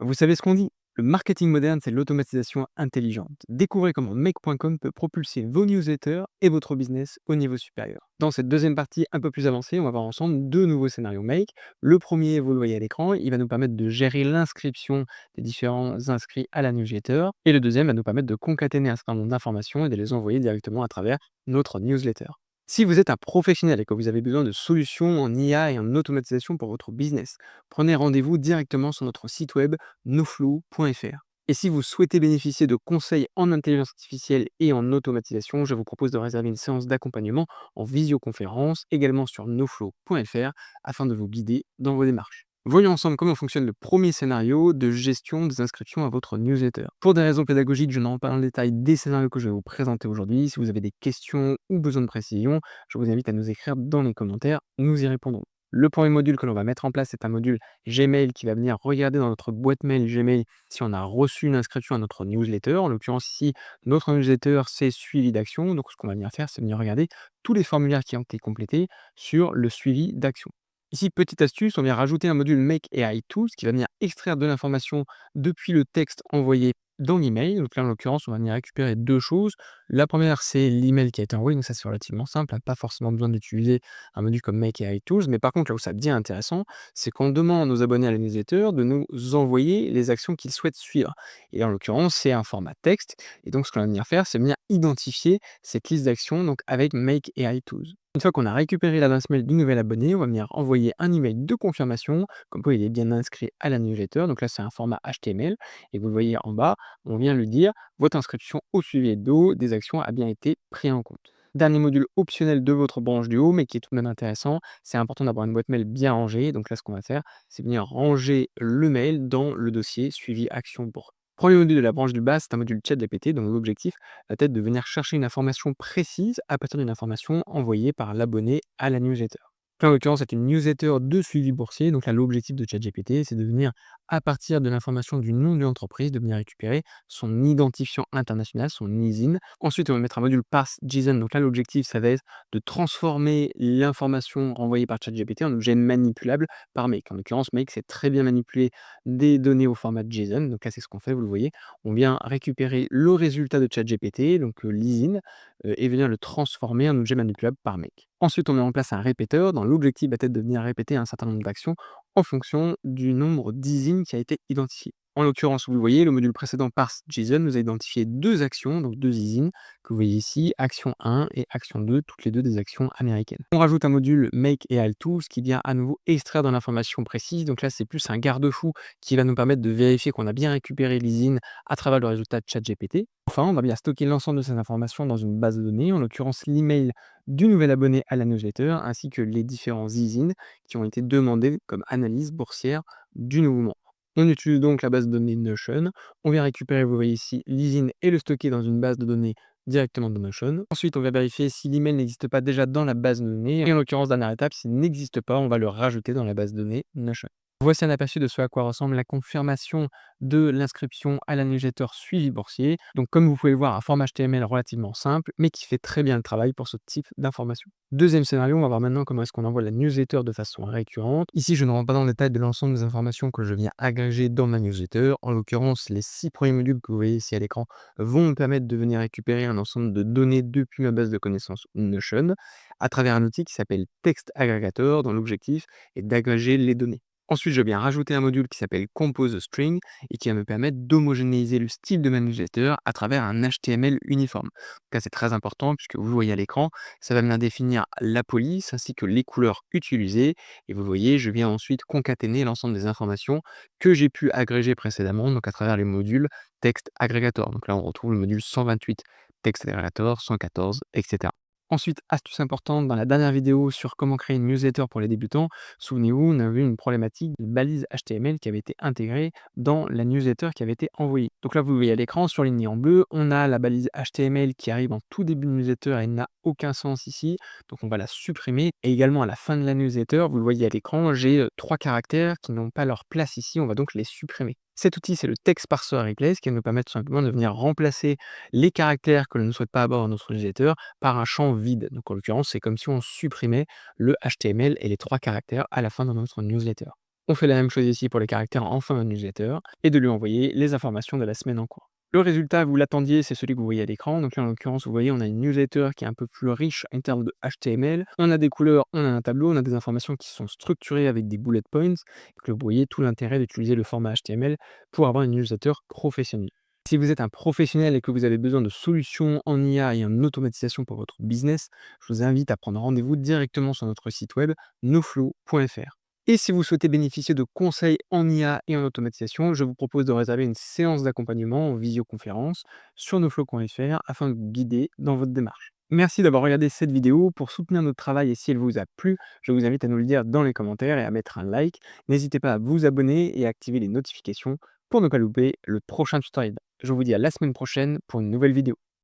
Vous savez ce qu'on dit? Le marketing moderne, c'est l'automatisation intelligente. Découvrez comment make.com peut propulser vos newsletters et votre business au niveau supérieur. Dans cette deuxième partie un peu plus avancée, on va voir ensemble deux nouveaux scénarios Make. Le premier, vous le voyez à l'écran, il va nous permettre de gérer l'inscription des différents inscrits à la newsletter. Et le deuxième va nous permettre de concaténer un certain nombre d'informations et de les envoyer directement à travers notre newsletter. Si vous êtes un professionnel et que vous avez besoin de solutions en IA et en automatisation pour votre business, prenez rendez-vous directement sur notre site web noflow.fr. Et si vous souhaitez bénéficier de conseils en intelligence artificielle et en automatisation, je vous propose de réserver une séance d'accompagnement en visioconférence, également sur noflow.fr, afin de vous guider dans vos démarches. Voyons ensemble comment fonctionne le premier scénario de gestion des inscriptions à votre newsletter. Pour des raisons pédagogiques, je n'en parle en détail des scénarios que je vais vous présenter aujourd'hui. Si vous avez des questions ou besoin de précision, je vous invite à nous écrire dans les commentaires, nous y répondrons. Le premier module que l'on va mettre en place, c'est un module Gmail qui va venir regarder dans notre boîte mail Gmail si on a reçu une inscription à notre newsletter. En l'occurrence, ici, notre newsletter, c'est suivi d'action. Donc, ce qu'on va venir faire, c'est venir regarder tous les formulaires qui ont été complétés sur le suivi d'action. Ici, petite astuce, on vient rajouter un module Make AI Tools qui va venir extraire de l'information depuis le texte envoyé dans l'email. Donc là, en l'occurrence, on va venir récupérer deux choses. La première, c'est l'email qui a été envoyé. Donc ça, c'est relativement simple, hein, pas forcément besoin d'utiliser un module comme Make AI Tools. Mais par contre, là où ça devient intéressant, c'est qu'on demande aux abonnés à la newsletter de nous envoyer les actions qu'ils souhaitent suivre. Et en l'occurrence, c'est un format texte. Et donc, ce qu'on va venir faire, c'est venir identifier cette liste d'actions donc avec Make AI Tools. Une fois qu'on a récupéré l'adresse mail du nouvel abonné, on va venir envoyer un email de confirmation, comme quoi il est bien inscrit à la newsletter. Donc là, c'est un format HTML. Et vous le voyez en bas, on vient lui dire votre inscription au suivi hebdo des actions a bien été pris en compte. Dernier module optionnel de votre branche du haut, mais qui est tout de même intéressant, c'est important d'avoir une boîte mail bien rangée. Donc là, ce qu'on va faire, c'est venir ranger le mail dans le dossier suivi action pour. Premier module de la branche du bas, c'est un module ChatGPT, dont l'objectif va être de venir chercher une information précise à partir d'une information envoyée par l'abonné à la newsletter. Là, en l'occurrence, c'est une newsletter de suivi boursier. Donc là, l'objectif de ChatGPT, c'est de venir, à partir de l'information du nom de l'entreprise, de venir récupérer son identifiant international, son ISIN. Ensuite, on va mettre un module parse JSON. Donc là, l'objectif, ça va être de transformer l'information renvoyée par ChatGPT en objet manipulable par Make. En l'occurrence, Make sait très bien manipuler des données au format JSON. Donc là, c'est ce qu'on fait, vous le voyez. On vient récupérer le résultat de ChatGPT, donc l'ISIN, et venir le transformer en objet manipulable par Make. Ensuite, on met en place un répéteur dont l'objectif va être de venir répéter un certain nombre d'actions en fonction du nombre d'ISIN qui a été identifié. En l'occurrence, vous le voyez, le module précédent parse JSON nous a identifié deux actions, donc deux ISIN, que vous voyez ici, action 1 et action 2, toutes les deux des actions américaines. On rajoute un module Make AI Tools qui vient à nouveau extraire de l'information précise. Donc là, c'est plus un garde-fou qui va nous permettre de vérifier qu'on a bien récupéré l'ISIN à travers le résultat de ChatGPT. Enfin, on va bien stocker l'ensemble de ces informations dans une base de données, en l'occurrence l'email du nouvel abonné à la newsletter, ainsi que les différents ISIN qui ont été demandés comme analyse boursière du nouveau membre. On utilise donc la base de données Notion. On vient récupérer, vous voyez ici, l'ISIN et le stocker dans une base de données directement dans Notion. Ensuite, on va vérifier si l'email n'existe pas déjà dans la base de données. Et en l'occurrence, dernière étape, s'il n'existe pas, on va le rajouter dans la base de données Notion. Voici un aperçu de ce à quoi ressemble la confirmation de l'inscription à la newsletter suivi boursier. Donc, comme vous pouvez le voir, un format HTML relativement simple, mais qui fait très bien le travail pour ce type d'information. Deuxième scénario, on va voir maintenant comment est-ce qu'on envoie la newsletter de façon récurrente. Ici, je ne rentre pas dans le détail de l'ensemble des informations que je viens agréger dans ma newsletter. En l'occurrence, les 6 premiers modules que vous voyez ici à l'écran vont me permettre de venir récupérer un ensemble de données depuis ma base de connaissances Notion à travers un outil qui s'appelle Text Aggregator, dont l'objectif est d'agréger les données. Ensuite, je viens rajouter un module qui s'appelle Compose String et qui va me permettre d'homogénéiser le style de ma newsletter à travers un HTML uniforme. Donc là, c'est très important puisque vous voyez à l'écran, ça va venir définir la police ainsi que les couleurs utilisées. Et vous voyez, je viens ensuite concaténer l'ensemble des informations que j'ai pu agréger précédemment, donc à travers les modules Text Aggregator. Donc là, on retrouve le module 128 Text Aggregator, 114, etc. Ensuite, astuce importante dans la dernière vidéo sur comment créer une newsletter pour les débutants, souvenez-vous, on a vu une problématique de balise HTML qui avait été intégrée dans la newsletter qui avait été envoyée. Donc là, vous voyez à l'écran, surligné en bleu, on a la balise HTML qui arrive en tout début de newsletter et n'a aucun sens ici. Donc on va la supprimer. Et également à la fin de la newsletter, vous le voyez à l'écran, j'ai 3 caractères qui n'ont pas leur place ici, on va donc les supprimer. Cet outil, c'est le Text Parser Replace qui va nous permettre tout simplement de venir remplacer les caractères que l'on ne souhaite pas avoir dans notre newsletter par un champ vide. Donc en l'occurrence, c'est comme si on supprimait le HTML et les 3 caractères à la fin de notre newsletter. On fait la même chose ici pour les caractères en fin de newsletter et de lui envoyer les informations de la semaine en cours. Le résultat, vous l'attendiez, c'est celui que vous voyez à l'écran. Donc là, en l'occurrence, vous voyez, on a une newsletter qui est un peu plus riche en termes de HTML. On a des couleurs, on a un tableau, on a des informations qui sont structurées avec des bullet points. Donc là, vous voyez tout l'intérêt d'utiliser le format HTML pour avoir une newsletter professionnelle. Si vous êtes un professionnel et que vous avez besoin de solutions en IA et en automatisation pour votre business, je vous invite à prendre rendez-vous directement sur notre site web noflow.fr. Et si vous souhaitez bénéficier de conseils en IA et en automatisation, je vous propose de réserver une séance d'accompagnement en visioconférence sur noflow.fr afin de vous guider dans votre démarche. Merci d'avoir regardé cette vidéo. Pour soutenir notre travail et si elle vous a plu, je vous invite à nous le dire dans les commentaires et à mettre un like. N'hésitez pas à vous abonner et à activer les notifications pour ne pas louper le prochain tutoriel. Je vous dis à la semaine prochaine pour une nouvelle vidéo.